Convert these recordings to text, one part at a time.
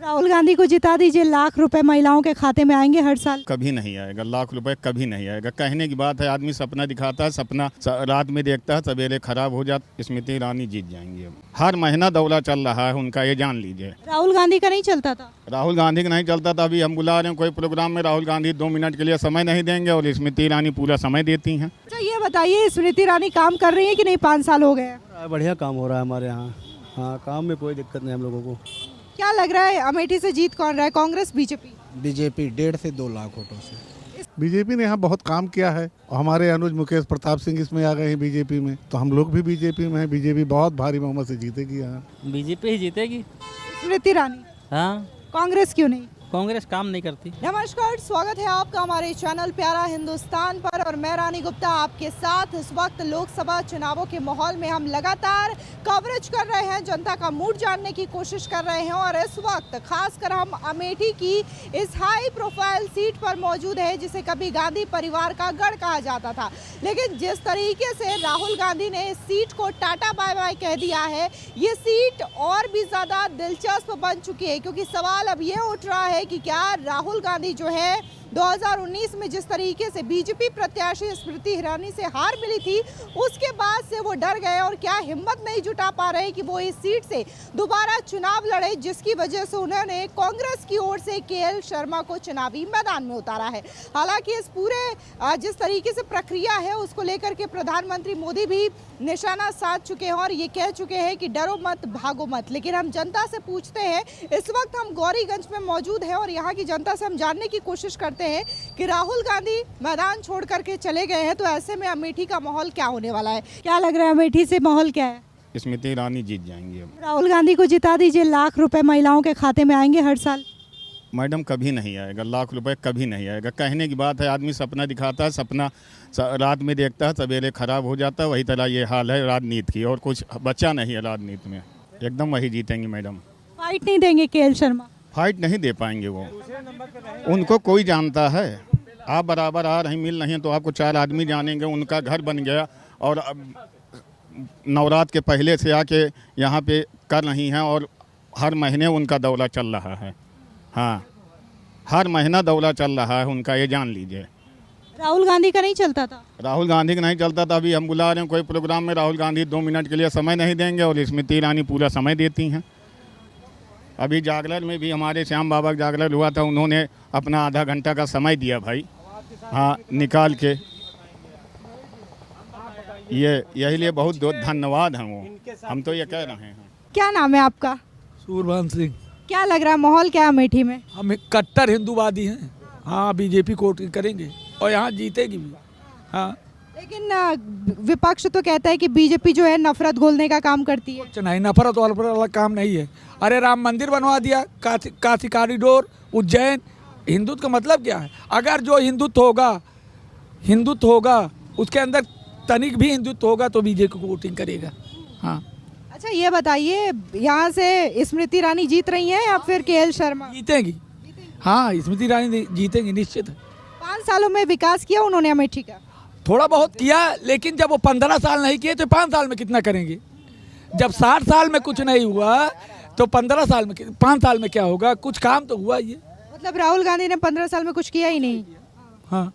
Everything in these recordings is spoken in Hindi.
राहुल गांधी को जिता दीजिए, लाख रुपए महिलाओं के खाते में आएंगे हर साल। कभी नहीं आएगा, लाख रुपए कभी नहीं आएगा। कहने की बात है, आदमी सपना दिखाता है, सपना रात में देखता है, सवेरे खराब हो जाता। स्मृति ईरानी जीत जाएंगी। अब हर महीना दौरा चल रहा है उनका, ये जान लीजिए। राहुल गांधी का नहीं चलता था। राहुल गांधी का नहीं चलता था। अभी हम बुला रहे हैं कोई प्रोग्राम में, राहुल गांधी 2 मिनट के लिए समय नहीं देंगे और स्मृति ईरानी पूरा समय देती हैं। अच्छा ये बताइए, स्मृति ईरानी काम कर रही है कि नहीं? 5 साल हो गए। बढ़िया काम हो रहा है हमारे यहाँ। हाँ, काम में कोई दिक्कत नहीं हम लोगों को। क्या लग रहा है अमेठी से जीत कौन रहा है, कांग्रेस बीजेपी? बीजेपी 1.5 से 2 लाख वोटों से। बीजेपी ने यहाँ बहुत काम किया है और हमारे अनुज मुकेश प्रताप सिंह इसमें आ गए हैं बीजेपी में, तो हम लोग भी बीजेपी में हैं। बीजेपी बहुत भारी बहुमत से जीतेगी यहाँ। बीजेपी ही जीतेगी। स्मृति ईरानी? हाँ, कांग्रेस क्यों नहीं? कांग्रेस काम नहीं करती। नमस्कार, स्वागत है आपका हमारे चैनल प्यारा हिंदुस्तान पर और मैं रानी गुप्ता आपके साथ। इस वक्त लोकसभा चुनावों के माहौल में हम लगातार कवरेज कर रहे हैं, जनता का मूड जानने की कोशिश कर रहे हैं और इस वक्त खासकर हम अमेठी की इस हाई प्रोफाइल सीट पर मौजूद है जिसे कभी गांधी परिवार का गढ़ कहा जाता था। लेकिन जिस तरीके से राहुल गांधी ने इस सीट को टाटा बाय बाय कह दिया है, ये सीट और भी ज्यादा दिलचस्प बन चुकी है, क्योंकि सवाल अब ये उठ रहा है कि क्या राहुल गांधी जो है 2019 में जिस तरीके से बीजेपी प्रत्याशी स्मृति ईरानी से हार मिली थी, उसके बाद से वो डर गए और क्या हिम्मत नहीं जुटा पा रहे कि वो इस सीट से दोबारा चुनाव लड़े, जिसकी वजह से उन्होंने कांग्रेस की ओर से केएल शर्मा को चुनावी मैदान में उतारा है। हालांकि इस पूरे जिस तरीके से प्रक्रिया है उसको लेकर के प्रधानमंत्री मोदी भी निशाना साध चुके हैं और ये कह चुके हैं कि डरो मत, भागो मत। लेकिन हम जनता से पूछते हैं, इस वक्त हम गौरीगंज में मौजूद हैं और यहाँ की जनता से हम जानने की कोशिश करते हैं कि राहुल गांधी मैदान छोड़ करके चले गए हैं, तो ऐसे में अमेठी का माहौल क्या होने वाला है? क्या लग रहा है अमेठी से माहौल क्या है? स्मृति ईरानी जीत जाएंगी। अब राहुल गांधी को जिता दीजिए, लाख रुपए महिलाओं के खाते में आएंगे हर साल। मैडम कभी नहीं आएगा, लाख रुपए कभी नहीं आएगा। कहने की बात है, आदमी सपना दिखाता है, सपना रात में देखता है, सवेरे खराब हो जाता है। वही तरह ये हाल है राजनीति की, और कुछ बचा नहीं है राजनीति में। एकदम वही जीतेंगे मैडम। फाइट नहीं देंगे केएल शर्मा? फाइट नहीं दे पाएंगे वो, उनको कोई जानता है। आप बराबर आ रही मिल नहीं तो आपको 4 आदमी जानेंगे। उनका घर बन गया और नवरात्र के पहले से आके यहाँ पे कर रही हैं और हर महीने उनका दौरा चल रहा है। हाँ, हर महीना दौरा चल रहा है उनका, ये जान लीजिए। राहुल गांधी का नहीं चलता था। राहुल गांधी का नहीं चलता था। अभी हम बुला रहे हैं कोई प्रोग्राम में, राहुल गांधी 2 मिनट के लिए समय नहीं देंगे और स्मृति ईरानी पूरा समय देती हैं। अभी जागरण में भी हमारे श्याम बाबा का जागरण हुआ था, उन्होंने अपना आधा घंटा का समय दिया भाई, हाँ, निकाल के। यही लिए बहुत धन्यवाद हैं वो, हम तो ये कह रहे हैं। क्या नाम है आपका? सूरभान सिंह। क्या लग रहा है माहौल क्या है अमेठी में? हम एक कट्टर हिंदूवादी हैं। हाँ, बीजेपी को वोट करेंगे और यहाँ जीतेगी भी। हाँ, लेकिन विपक्ष तो कहता है कि बीजेपी जो है नफरत घोलने का काम करती है। कुछ नहीं, नफरत वाला काम नहीं है। अरे राम मंदिर बनवा दिया, काशी कॉरिडोर, उज्जैन। हिंदुत्व का मतलब क्या है? अगर जो हिंदुत्व होगा उसके अंदर तनिक भी हिंदुत्व होगा तो बीजेपी को वोटिंग करेगा। हाँ। अच्छा ये बताइए, यहाँ से स्मृति ईरानी जीत रही हैं या फिर केएल शर्मा? जीतेंगी। हाँ, स्मृति ईरानी जीतेंगी निश्चित है। 5 सालों में विकास किया उन्होंने अमेठी का? थोड़ा बहुत किया, लेकिन जब वो 15 साल नहीं किए तो 5 साल में कितना करेंगे? जब 60 साल में कुछ नहीं हुआ तो 15 साल में 5 साल में क्या होगा? कुछ काम तो हुआ ही है। मतलब राहुल गांधी ने 15 साल में कुछ किया ही नहीं। हाँ।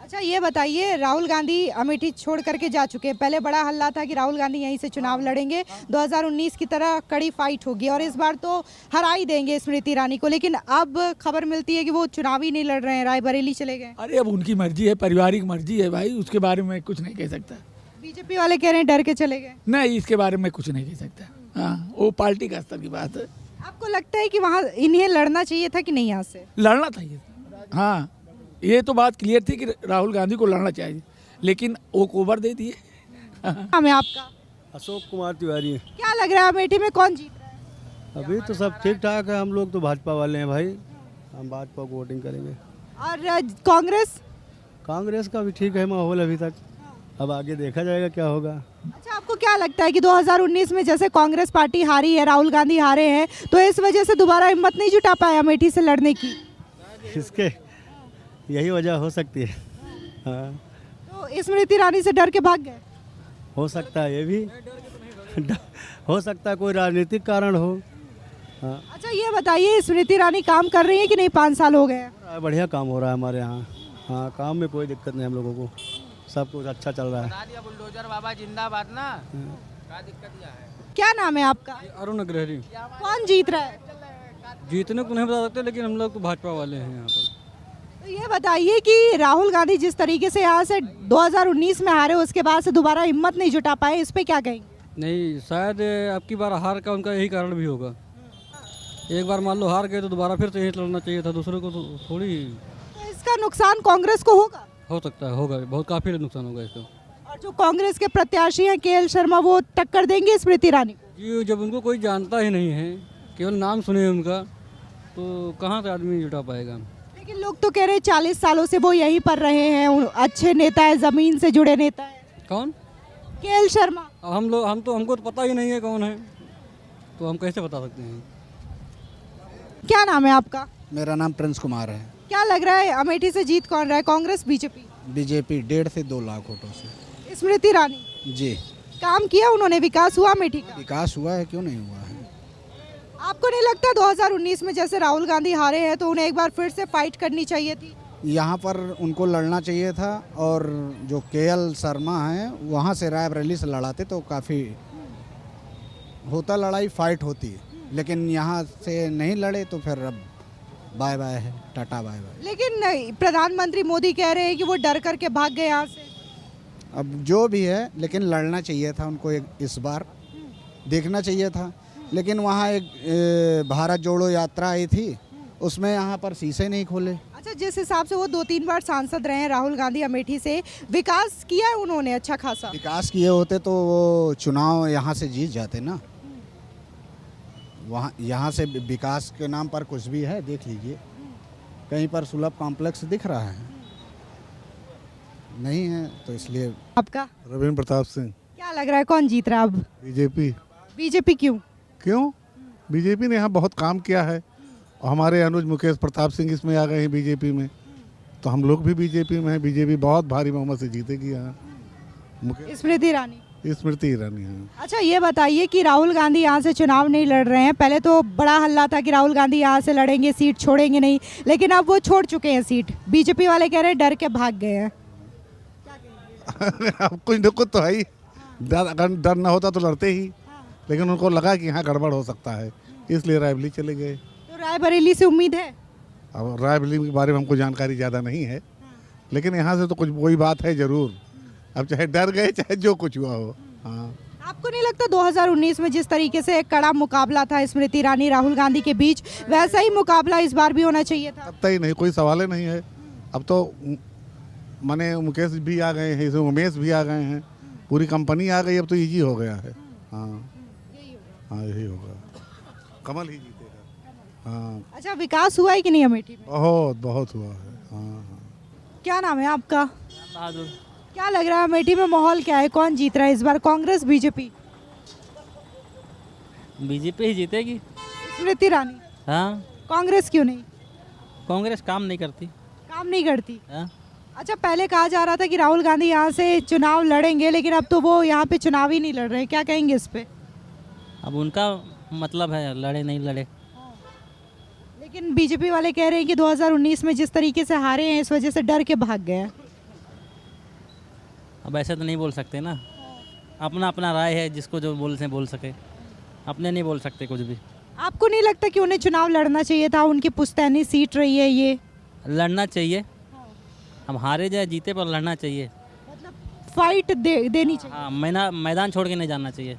अच्छा ये बताइए, राहुल गांधी अमेठी छोड़ करके जा चुके हैं। पहले बड़ा हल्ला था कि राहुल गांधी यहीं से चुनाव लड़ेंगे, 2019 की तरह कड़ी फाइट होगी और इस बार तो हरा ही देंगे स्मृति ईरानी को। लेकिन अब खबर मिलती है कि वो चुनाव ही नहीं लड़ रहे हैं, रायबरेली चले गए। अरे अब उनकी मर्जी है, पारिवारिक मर्जी है भाई, उसके बारे में कुछ नहीं कह सकता। बीजेपी वाले कह रहे हैं डर के चले गए। नहीं, इसके बारे में कुछ नहीं कह सकता। हाँ, वो पार्टी का स्तर की बात है। आपको लगता है कि वहाँ इन्हें लड़ना चाहिए था कि नहीं? यहाँ से लड़ना चाहिए। हाँ, ये तो बात क्लियर थी कि राहुल गांधी को लड़ना चाहिए, लेकिन वो कोबर दे दिए। नाम है आपका? अशोक कुमार तिवारी। क्या लग रहा है अमेठी में कौन जीत रहा है? अभी तो सब ठीक ठाक है। हम लोग तो भाजपा वाले हैं भाई, हम भाजपा को वोटिंग करेंगे। और कांग्रेस? कांग्रेस का भी ठीक है माहौल अभी तक, अब आगे देखा जाएगा क्या होगा। अच्छा, आपको क्या लगता है कि 2019 में जैसे कांग्रेस पार्टी हारी है, राहुल गांधी हारे हैं, तो इस वजह से दोबारा हिम्मत नहीं जुटा पाए अमेठी से लड़ने की? इसके यही वजह हो सकती है। हाँ, तो स्मृति ईरानी से डर के भाग गए? हो सकता है, ये भी हो सकता है कोई राजनीतिक कारण हो। हाँ अच्छा ये बताइए स्मृति ईरानी काम कर रही है कि नहीं, 5 साल हो गए हैं? बढ़िया काम हो रहा है हमारे यहाँ। हाँ काम में कोई दिक्कत नहीं हम लोगों को, सब कुछ अच्छा चल रहा है। बुलडोजर बाबा जिंदाबाद ना, क्या दिक्कत क्या है? क्या नाम है आपका? अरुण अग्रहरी। कौन जीत रहा है? जीतने को नहीं बता सकते, लेकिन हम लोग तो भाजपा वाले हैं यहाँ पर। तो ये बताइए कि राहुल गांधी जिस तरीके से यहाँ से 2019 में हारे, उसके बाद से दोबारा हिम्मत नहीं जुटा पाए, इस पे क्या कहेंगे? नहीं, शायद अब की बार हार का उनका यही कारण भी होगा। एक बार मान लो हार गए तो दोबारा फिर से यही लड़ना चाहिए था, दूसरे को तो थोड़ी। तो इसका नुकसान कांग्रेस को होगा? हो सकता है, होगा, बहुत काफ़ी नुकसान होगा इसका। और जो कांग्रेस के प्रत्याशी हैं KL शर्मा, वो टक्कर देंगे स्मृति ईरानी को? जी, जब उनको कोई जानता ही नहीं है, केवल नाम सुने उनका, तो कहाँ से आदमी जुटा पाएगा। लेकिन लोग तो कह रहे हैं 40 सालों से वो यहीं पर रहे हैं, अच्छे नेता है, जमीन से जुड़े नेता है। कौन? KL शर्मा। हमको तो पता ही नहीं है कौन है, तो हम कैसे बता सकते हैं। क्या नाम है आपका? मेरा नाम प्रिंस कुमार है। क्या लग रहा है अमेठी से जीत कौन रहा है, कांग्रेस बीजेपी? बीजेपी 1.5 से 2 लाख वोटों से। स्मृति ईरानी जी, काम किया उन्होंने, विकास हुआ अमेठी का? विकास हुआ है, क्यों नहीं हुआ है। आपको नहीं लगता 2019 में जैसे राहुल गांधी हारे हैं तो उन्हें एक बार फिर से फाइट करनी चाहिए थी? यहाँ पर उनको लड़ना चाहिए था, और जो KL शर्मा हैं वहाँ से रायबरेली से लड़ाते तो काफ़ी होता, लड़ाई फाइट होती, लेकिन यहाँ से नहीं लड़े तो फिर अब बाय बाय है, टाटा बाय बाय। लेकिन नहीं, प्रधानमंत्री मोदी कह रहे हैं कि वो डर करके भाग गए यहाँ से। अब जो भी है, लेकिन लड़ना चाहिए था उनको, इस बार देखना चाहिए था। लेकिन वहाँ एक भारत जोड़ो यात्रा आई थी, उसमें यहाँ पर शीशे नहीं खोले। अच्छा, जिस हिसाब से वो 2-3 बार सांसद रहे हैं राहुल गांधी अमेठी से, विकास किया है उन्होंने अच्छा खासा? विकास किए होते तो वो चुनाव यहाँ से जीत जाते ना। वहाँ यहाँ से विकास के नाम पर कुछ भी है, देख लीजिए, कहीं पर सुलभ कॉम्प्लेक्स दिख रहा है? नहीं है, तो इसलिए। आपका? रविंद्र प्रताप सिंह। क्या लग रहा है कौन जीत रहा है अब? बीजेपी। बीजेपी क्यों? क्यों? बीजेपी ने यहाँ बहुत काम किया है, और हमारे अनुज मुकेश प्रताप सिंह इसमें आ गए हैं बीजेपी में, तो हम लोग भी बीजेपी में हैं। बीजेपी बहुत भारी बहुमत से जीतेगी यहाँ। स्मृति ईरानी। स्मृति ईरानी। हाँ। अच्छा ये बताइए कि राहुल गांधी यहाँ से चुनाव नहीं लड़ रहे हैं, पहले तो बड़ा हल्ला था कि राहुल गांधी यहाँ से लड़ेंगे, सीट छोड़ेंगे नहीं, लेकिन अब वो छोड़ चुके हैं सीट। बीजेपी वाले कह रहे हैं डर के भाग गए हैं। अब कुछ न कुछ तो है ही, अगर डर ना होता तो लड़ते ही, लेकिन उनको लगा कि यहाँ गड़बड़ हो सकता है, इसलिए रायबरेली चले गए। तो रायबरेली से उम्मीद है? अब रायबरेली के बारे में हमको जानकारी ज़्यादा नहीं है, लेकिन यहाँ से तो कुछ वही बात है ज़रूर। अब चाहे डर गए चाहे जो कुछ हुआ हो। हाँ, आपको नहीं लगता 2019 में जिस तरीके से एक कड़ा मुकाबला था स्मृति ईरानी राहुल गांधी के बीच, वैसा ही मुकाबला इस बार भी होना चाहिए था? तब ही नहीं, कोई सवाल ही नहीं है। अब तो माने मुकेश भी आ गए हैं, इसमें उमेश भी आ गए हैं, पूरी कंपनी आ गई, अब तो इजी हो गया है। हाँ हाँ, यही होगा, कमल ही जीतेगा। हाँ। अच्छा, विकास हुआ है कि नहीं अमेठी में? बहुत बहुत हुआ है। हाँ हाँ। क्या नाम है आपका? बहादुर। क्या लग रहा है अमेठी में माहौल क्या है, कौन जीत रहा है इस बार, कांग्रेस बीजेपी? बीजेपी ही जीतेगी। स्मृति ईरानी। हाँ, कांग्रेस क्यों नहीं? कांग्रेस काम नहीं करती। काम नहीं करती? हाँ, अच्छा, पहले कहा जा रहा था कि राहुल गांधी यहाँ से चुनाव लड़ेंगे, लेकिन अब तो वो यहाँ पे चुनाव ही नहीं लड़ रहे, क्या कहेंगे इस पे? अब उनका मतलब है लड़े नहीं लड़े। लेकिन बीजेपी वाले कह रहे हैं कि 2019 में जिस तरीके से हारे हैं इस वजह से डर के भाग गए हैं। अब ऐसे तो नहीं बोल सकते ना, अपना अपना राय है, जिसको जो बोल सके, अपने नहीं बोल सकते कुछ भी। आपको नहीं लगता कि उन्हें चुनाव लड़ना चाहिए था, उनकी पुश्तैनी सीट रही है ये? लड़ना चाहिए, अब हारे जाए जीते पर लड़ना चाहिए। मतलब फाइट देनी चाहिए। हाँ, मैदान छोड़ के नहीं जाना चाहिए।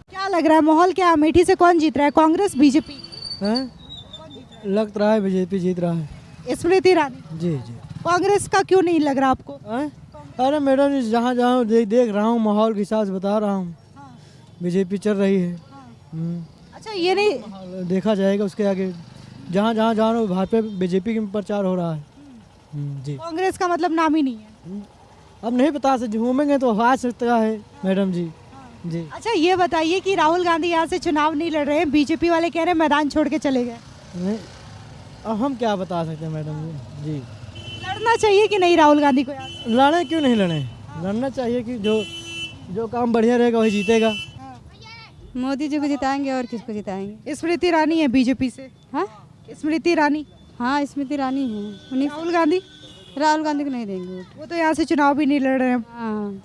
क्या लग रहा है माहौल क्या है, अमेठी से कौन जीत रहा है, कांग्रेस बीजेपी? लग रहा है बीजेपी जीत रहा है। स्मृति ईरानी। जी जी। कांग्रेस का क्यों नहीं लग रहा आपको? अरे मैडम जी, जहाँ जहाँ देख रहा हूँ माहौल के हिसाब से बता रहा हूँ, बीजेपी चल रही है। अच्छा, ये नहीं देखा जाएगा उसके आगे, जहाँ जहाँ जहाँ भाजपा बीजेपी का प्रचार हो रहा है। जी। कांग्रेस का मतलब नाम ही नहीं है? अब नहीं बता सकते, घूमेंगे तो आ सकता है मैडम जी। जी। अच्छा ये बताइए कि राहुल गांधी यहाँ से चुनाव नहीं लड़ रहे हैं, बीजेपी वाले कह रहे हैं मैदान छोड़ के चले गए। नहीं, अब हम क्या बता सकते हैं मैडम जी। जी, लड़ना चाहिए कि नहीं राहुल गांधी को? यहाँ लड़े क्यों नहीं लड़े, लड़ना चाहिए कि जो काम बढ़िया रहेगा वही जीतेगा। मोदी जी को जिताएंगे और किसको जिताएंगे? स्मृति ईरानी है बीजेपी से। हाँ स्मृति ईरानी, हाँ स्मृति ईरानी है। उन्हीं राहुल गांधी, राहुल गांधी को नहीं देंगे वोट। वो तो यहाँ से चुनाव भी नहीं लड़ रहे हैं। हाँ